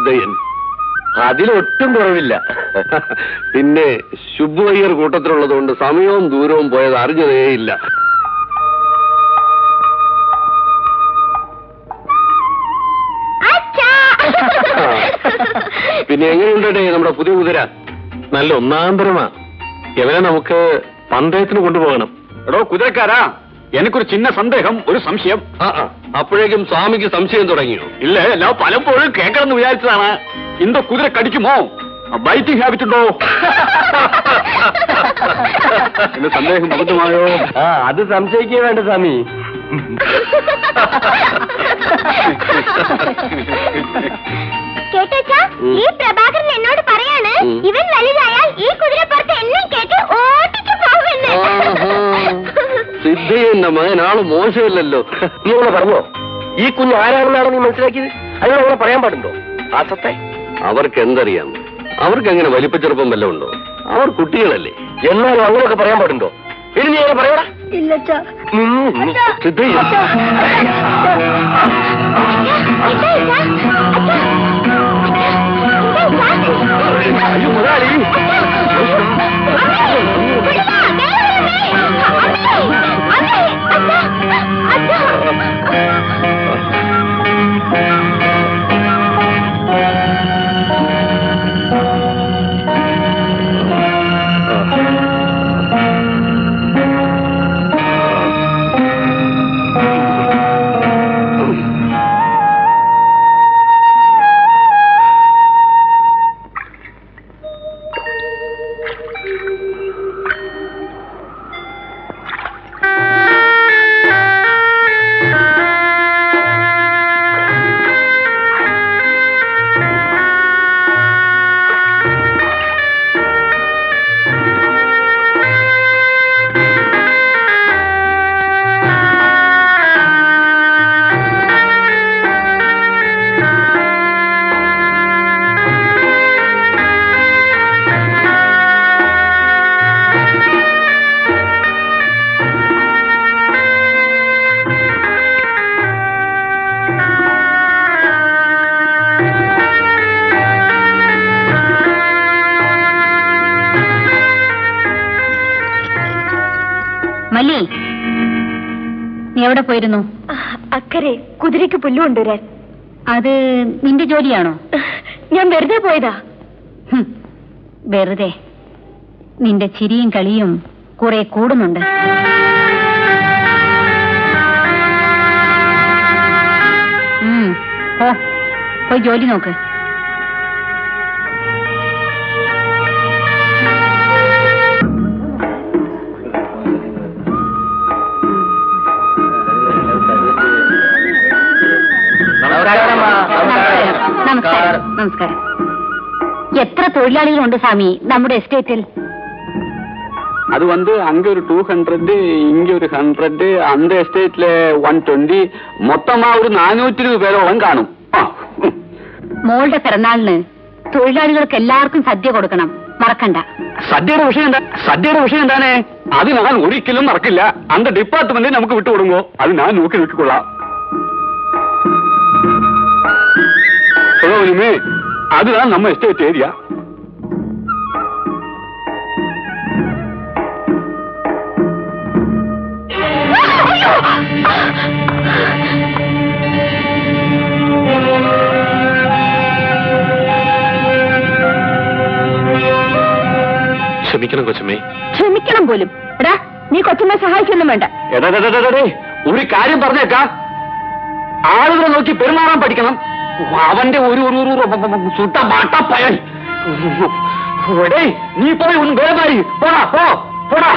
സിദ്ധയ്യൻ. അതിലൊട്ടും കുറവില്ല. പിന്നെ ശുഭയ്യർ കൂട്ടത്തിലുള്ളതുകൊണ്ട് സമയവും ദൂരവും പോയത് അറിഞ്ഞതേയില്ല. പിന്നെ എങ്ങനെയുണ്ടേ നമ്മുടെ പുതിയ കുതിര? നല്ല ഒന്നാന്തരമാ. എവനെ നമുക്ക് പന്തയത്തിന് കൊണ്ടുപോകണം. എടോ കുതിരക്കാരാ, എനിക്കൊരു ചിന്ന സന്ദേഹം, ഒരു സംശയം. അപ്പോഴേക്കും സ്വാമിക്ക് സംശയം തുടങ്ങിയോ? ഇല്ല, ഞാൻ പലപ്പോഴും കേൾക്കണമെന്ന് വിചാരിച്ചതാണ്. ഇന്തോ കുതിര കടിക്കുമോ? ബൈറ്റിംഗ് ഹാബിറ്റ് ഉണ്ടോ? എന്റെ സന്ദേഹം ബുദ്ധമായോ? അത് സംശയിക്കേ വേണ്ട സ്വാമി. കേട്ടാ, ഈ പ്രഭാകരൻ എന്നോട് പറയാണ്, ഇവൻ വലുതായാൽ ഈ കുതിരപ്പുറത്ത് എന്നെ കേട്ട് ഓട്ടിച്ചു പോകുമെന്ന്. സിദ്ധയ്യന്റെ മകൻ ആള് മോശമില്ലല്ലോ. നീ അവളെ പറഞ്ഞോ? ഈ കുഞ്ഞ് ആരാണെന്നാണോ നീ മനസ്സിലാക്കിയത്? അതിന് അവളെ പറയാൻ പാടുണ്ടോ? ആ സത്തെ അവർക്ക് എന്തറിയാം? അവർക്ക് എങ്ങനെ വലിപ്പച്ചെറുപ്പം വല്ലതും ഉണ്ടോ? അവർ കുട്ടികളല്ലേ. എന്നാലും അങ്ങനെയൊക്കെ പറയാൻ പാടുണ്ടോ? ഇനി നീ അങ്ങനെ പറയടാ. ഇല്ലച്ചാ. സിദ്ധയ്യ അയ്യോ മുതലാളി, മല്ലി, നീ എവിടെ പോയിരുന്നു? അക്കരെ കുതിരയ്ക്ക് പുല്ല് കൊണ്ടുവരാൻ. അത് നിന്റെ ജോലിയാണോ? ഞാൻ വെറുതെ പോയതാ. വെറുതെ? നിന്റെ ചിരിയും കളിയും കുറെ കൂടുന്നുണ്ട്. പോയി ജോലി നോക്ക്. നമസ്കാരം. നമസ്കാരം. എത്ര തൊഴിലാളികളുണ്ട് സ്വാമി നമ്മുടെ എസ്റ്റേറ്റിൽ? அது அங்க ஒரு 200, இங்க ஒரு 100, அந்த எஸ்டேட்ல 120, மொத்தமா ஒரு 420 പേരോളം കാണും. മോളുടെ പിറന്നാളിന് തൊഴിലാളികൾക്ക് എല്ലാവർക്കും സദ്യ കൊടുക്കണം, മറക്കണ്ട. സദ്യയുടെ വിഷയം എന്താണ്? അത് ഞാൻ ഒരിക്കലും മറക്കില്ല. அந்த ഡിപ്പാർട്ട്മെന്റ് നമുക്ക് വിട്ടുകൊടുങ്ങോ, അത് ഞാൻ നോക്കി നോക്കിക്കൊള്ളാം. அதுதான் நம்ம எஸ்டேட் ஏரியா. ക്ഷമിക്കണം കൊച്ചമ്മേ. ക്ഷമിക്കണം പോലും? എടാ, നീ കൊച്ചമ്മയെ സഹായിക്കൊന്നും വേണ്ട. ഒരു കാര്യം പറഞ്ഞേക്കാ, ആളുകളെ നോക്കി പെരുമാറാൻ പഠിക്കണം. അവന്റെ ഒരു സുട്ട മാട്ടപ്പയൻ. നീ പോയി ഒന്ന് വേമാരി പോടാ, പോടാ.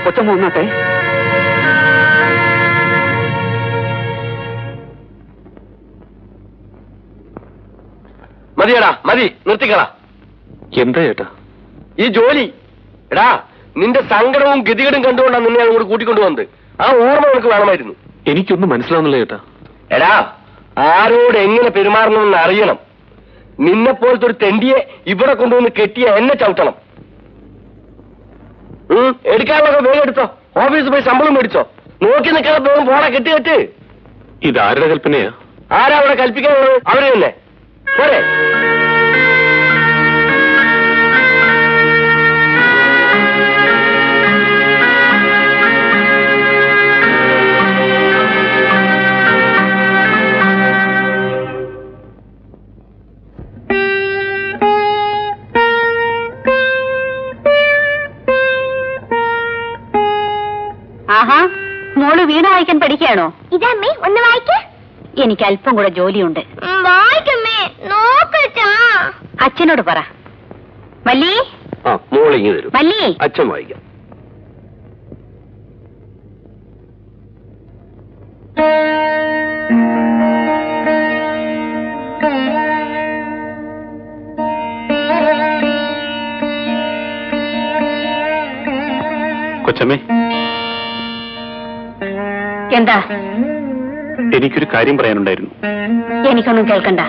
കൊച്ചമ്മ വന്നാട്ടെ. മതിയടാ, മതി, നിർത്തിക്കളാ. എന്താ ചേട്ടാ ഈ ജോലി? എടാ, നിന്റെ സങ്കടവും ഗതികേടും കണ്ടുകൊണ്ടാണ് നിന്നെ അങ്ങോട്ട് കൂട്ടിക്കൊണ്ടു വന്നത്. ആ ഓർമ്മ നിനക്ക് വേണമായിരുന്നു. എനിക്കൊന്നും മനസ്സിലാവുന്നില്ല ചേട്ടാ. എടാ, ആരോട് എങ്ങനെ പെരുമാറണമെന്ന് അറിയണം. നിന്നെപ്പോലത്തെ ഒരു തെണ്ടിയെ ഇവിടെ കൊണ്ടുവന്ന് കെട്ടിയ എന്നെ ചവിട്ടണം. എടുക്കാനുള്ളതൊക്കെ വേഗം എടുത്തോ. ഓഫീസിൽ പോയി ശമ്പളം മേടിച്ചോ. നോക്കി നിൽക്കാതെ വേഗം പോടാ, കെട്ടി. ഇതാരുടെ കൽപ്പനയാ? ആരാ അവിടെ കൽപ്പിക്കാനുള്ളത്? അവര് തന്നെ. പോരെ? ആഹാ, മോള് വീണ വായിക്കാൻ പഠിക്കുകയാണോ? ഇതമ്മേ ഒന്ന് വായിക്ക. എനിക്ക് അല്പം കൂടെ ജോലിയുണ്ട്. വായിക്കമ്മേ, നോക്കച്ചാ. അച്ഛനോട് പറ. മല്ലി, ആ മോളിങ്ങി തരും. മല്ലി. അച്ഛൻ വായിക്കാം. കൊച്ചമ്മേ, എന്താ? എനിക്കൊരു കാര്യം പറയാനുണ്ടായിരുന്നു. എനിക്കൊന്നും കേൾക്കണ്ട.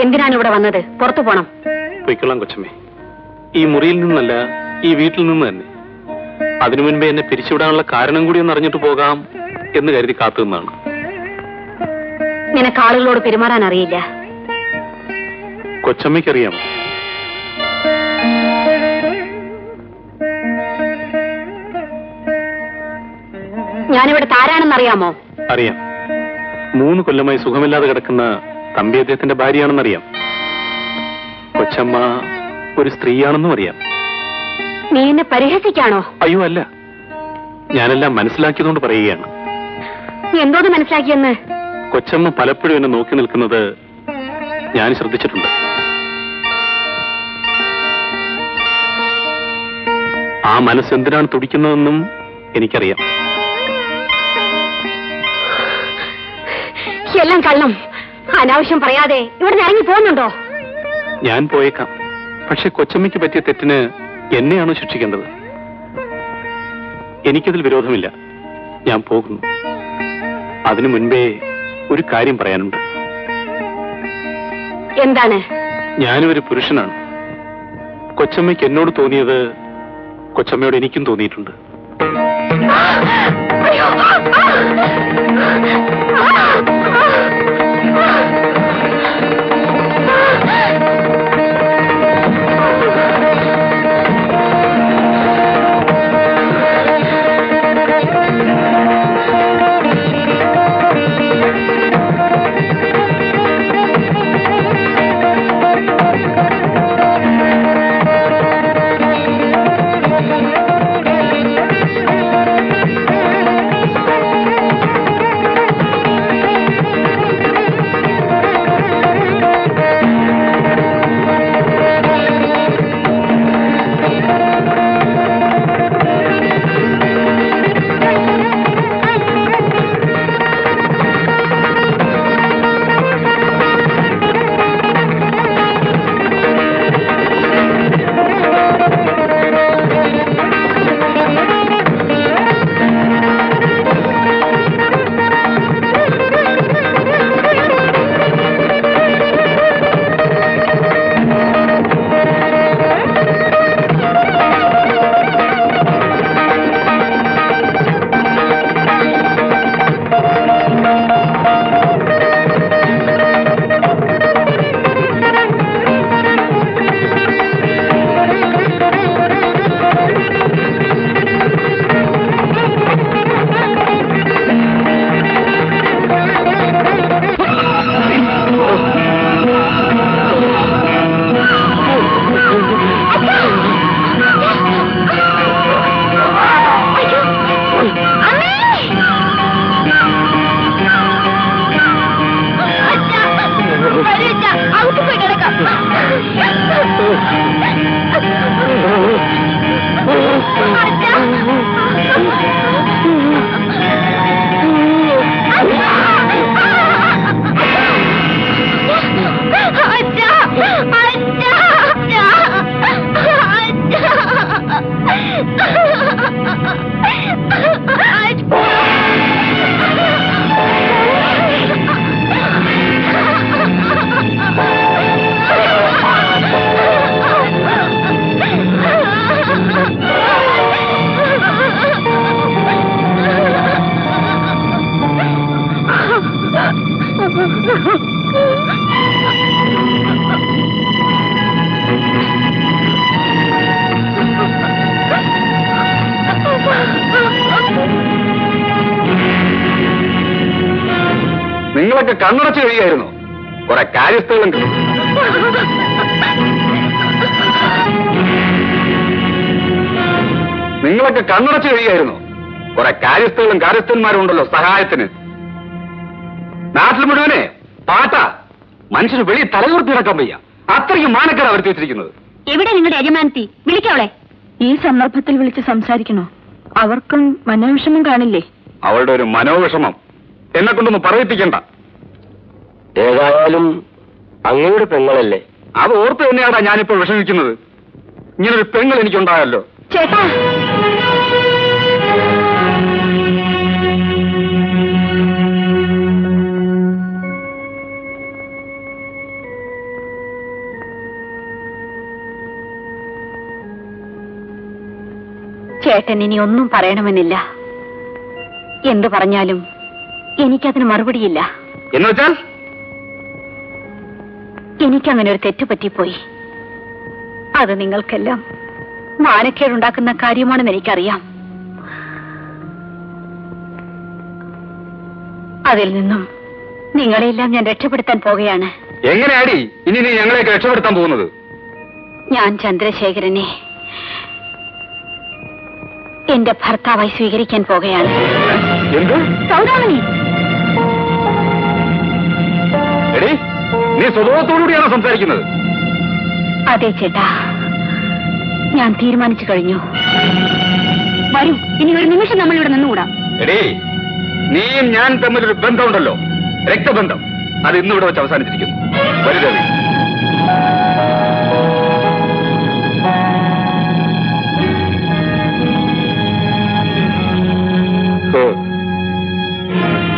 എന്തിനാണ് ഇവിടെ വന്നത്? പുറത്തു പോണം. പൊയ്ക്കൊള്ളാം കൊച്ചമ്മേ. ഈ മുറിയിൽ നിന്നല്ല, ഈ വീട്ടിൽ നിന്ന് തന്നെ. അതിനു മുൻപേ എന്നെ പിരിച്ചുവിടാനുള്ള കാരണം കൂടി ഒന്ന് അറിഞ്ഞിട്ട് പോകാം എന്ന് കരുതി കാത്തു നിന്നാണ്. നിനക്ക് ആളുകളോട് പെരുമാറാൻ അറിയില്ല. കൊച്ചമ്മയ്ക്കറിയാം. ഞാനിവിടെ താരാണെന്നറിയാമോ? അറിയാം. 3 കൊല്ലമായി സുഖമില്ലാതെ കിടക്കുന്ന തമ്പി അദ്ദേഹത്തിന്റെ ഭാര്യയാണെന്നറിയാം. കൊച്ചമ്മ ഒരു സ്ത്രീയാണെന്നും അറിയാം. നീ എന്നെ പരിഹസിക്കാണോ? അയ്യോ അല്ല, ഞാനെല്ലാം മനസ്സിലാക്കിയതുകൊണ്ട് പറയുകയാണ്. എന്തോന്ന് മനസ്സിലാക്കിയെന്ന്? കൊച്ചമ്മ പലപ്പോഴും എന്നെ നോക്കി നിൽക്കുന്നത് ഞാൻ ശ്രദ്ധിച്ചിട്ടുണ്ട്. ആ മനസ്സെന്തിനാണ് തുടിക്കുന്നതെന്നും എനിക്കറിയാം. എല്ലാം കള്ളം. അനാവശ്യം പറയാതെ ഇവിടെ ഇറങ്ങി പോകുന്നുണ്ടോ? ഞാൻ പോയേക്കാം. പക്ഷെ കൊച്ചമ്മയ്ക്ക് പറ്റിയ തെറ്റിന് എന്നെയാണോ ശിക്ഷിക്കേണ്ടത്? എനിക്കതിൽ വിരോധമില്ല. ഞാൻ പോകുന്നു. അതിനു മുൻപേ ഒരു കാര്യം പറയാനുണ്ട്. എന്താണ്? ഞാനൊരു പുരുഷനാണ്. കൊച്ചമ്മയ്ക്ക് എന്നോട് തോന്നിയത് കൊച്ചമ്മയോട് എനിക്കും തോന്നിയിട്ടുണ്ട്. നിങ്ങളൊക്കെ കണ്ണടച്ച് കഴിയായിരുന്നു. കുറെ കാര്യസ്ഥകളും നിങ്ങളൊക്കെ കണ്ണടച്ച് കഴിയായിരുന്നു. കുറെ കാര്യസ്ഥകളും കാര്യസ്ഥന്മാരും ഉണ്ടല്ലോ സഹായത്തിന്. നാട്ടിൽ മുഴുവനെ പാട്ടാ. മനുഷ്യന് വെളിയിൽ തലകുർത്തി നടക്കാൻ വയ്യ. അത്രയ്ക്കും മാനക്കേടാ വരുത്തി വെച്ചിരിക്കുന്നത്. എവിടെ നിങ്ങളുടെ യജമാനത്തി? വിളിക്കവളെ. ഈ സന്ദർഭത്തിൽ വിളിച്ച് സംസാരിക്കണോ? അവർക്കും മനോവിഷമം കാണില്ലേ? അവളുടെ ഒരു മനോവിഷമം എന്നെ കൊണ്ടൊന്ന് പറയിപ്പിക്കണ്ട. ഏതായാലും അങ്ങയുടെ പെങ്ങളല്ലേ? അത് ഓർത്ത് തന്നെയാടാ ഞാനിപ്പോൾ വിഷമിക്കുന്നത്. ഇങ്ങനൊരു പെങ്ങൾ എനിക്കുണ്ടായല്ലോ. ചേട്ടാ, ചേട്ടൻ ഇനി ഒന്നും പറയണമെന്നില്ല. എന്തു പറഞ്ഞാലും എനിക്കതിന് മറുപടിയില്ല. എന്നുവെച്ചാൽ എനിക്കങ്ങനെ ഒരു തെറ്റ് പറ്റിപ്പോയി. അത് നിങ്ങൾക്കെല്ലാം മാനക്കേടുണ്ടാക്കുന്ന കാര്യമാണെന്ന് എനിക്കറിയാം. അതിൽ നിന്നും നിങ്ങളെല്ലാം ഞാൻ രക്ഷപ്പെടുത്താൻ പോകുകയാണ്. എങ്ങനെയാടി ഇനി നീ ഞങ്ങളെയൊക്കെ രക്ഷപ്പെടുത്താൻ പോകുന്നത്? ഞാൻ ചന്ദ്രശേഖരനെ എന്റെ ഭർത്താവായി സ്വീകരിക്കാൻ പോകുകയാണ്. എന്ത്? സൗദാമിനി, എടി, നീ സ്വഭാവത്തോടുകൂടിയാണോ സംസാരിക്കുന്നത്? അതെ ചേട്ടാ, ഞാൻ തീരുമാനിച്ചു കഴിഞ്ഞു. വരൂ, ഇനി ഒരു നിമിഷം നമ്മൾ ഇവിടെ നിന്നുകൂടാ. എടി, നീയും ഞാൻ തമ്മിലൊരു ബന്ധമുണ്ടല്ലോ, രക്തബന്ധം. അത് ഇന്നിവിടെ വെച്ച് അവസാനിച്ചിരിക്കുന്നു. വലുതവി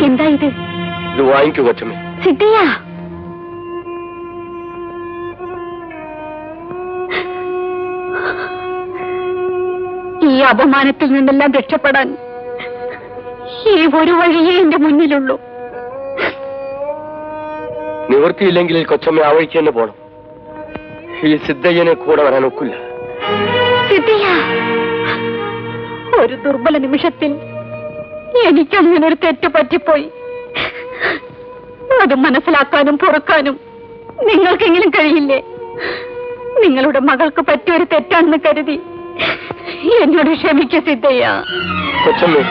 എന്താ ഇത്? ഇത് വാങ്ങിക്കൂ കൊച്ചമ്മേ. സിദ്ധിയ, ഈ അപമാനത്തിൽ നിന്നെല്ലാം രക്ഷപ്പെടാൻ ഈ ഒരു വഴിയേ എന്റെ മുന്നിലുള്ളൂ. നിവൃത്തിയില്ലെങ്കിൽ കൊച്ചമ്മ ആ വഴിക്ക് തന്നെ പോണം. ഈ സിദ്ധയ്യനെ കൂടെ വരാൻ ഒക്കില്ല. സിദ്ധിയ, ഒരു ദുർബല നിമിഷത്തിൽ എനിക്കങ്ങനെ ഒരു തെറ്റ് പറ്റിപ്പോയി. അത് മനസ്സിലാക്കാനും പൊറുക്കാനും നിങ്ങൾക്കെങ്കിലും കഴിയില്ലേ? നിങ്ങളുടെ മകൾക്ക് പറ്റിയൊരു തെറ്റാണെന്ന് കരുതി എന്നോട് ക്ഷമിക്ക സിദ്ധയ്യ. കൊച്ചമ്മേ,